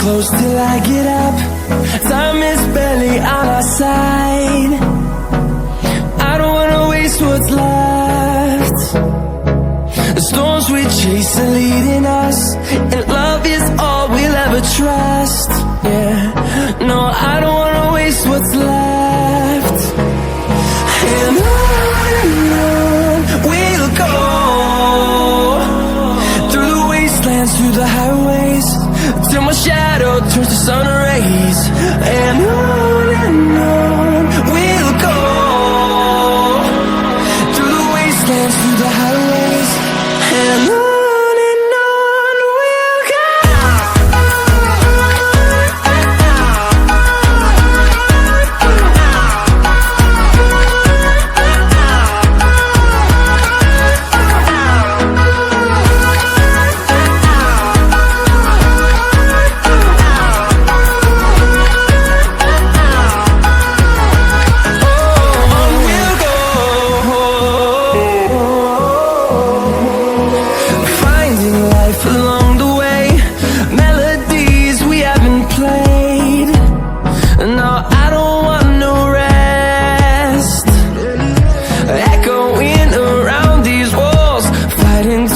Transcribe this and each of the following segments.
close till I get up. Time is barely on our side. I don't wanna waste what's left. The storms we chase are leading us, and love is all we'll ever trust. Yeah, no, I don't wanna waste what's left. And on we'll go, through the wastelands, through the highways, till my shadow turns to sun rays. And on we'll go, through the wastelands, through the highways, and on we'll go.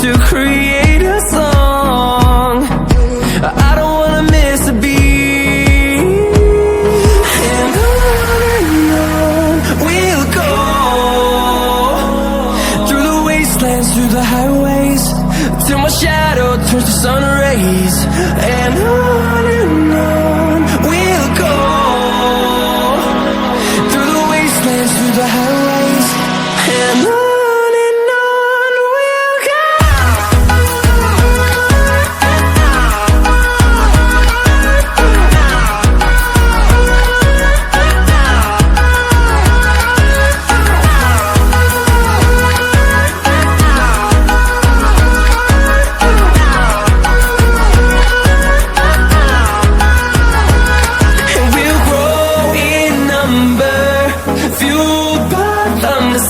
To create a song, I don't wanna miss a beat. And on we'll go, through the wastelands, through the highways, till my shadow turns to sun rays. And on we'll go, through the wastelands, through the highways, and on.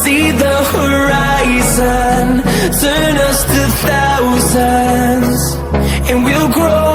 See the horizon turn us to thousands, and we'll grow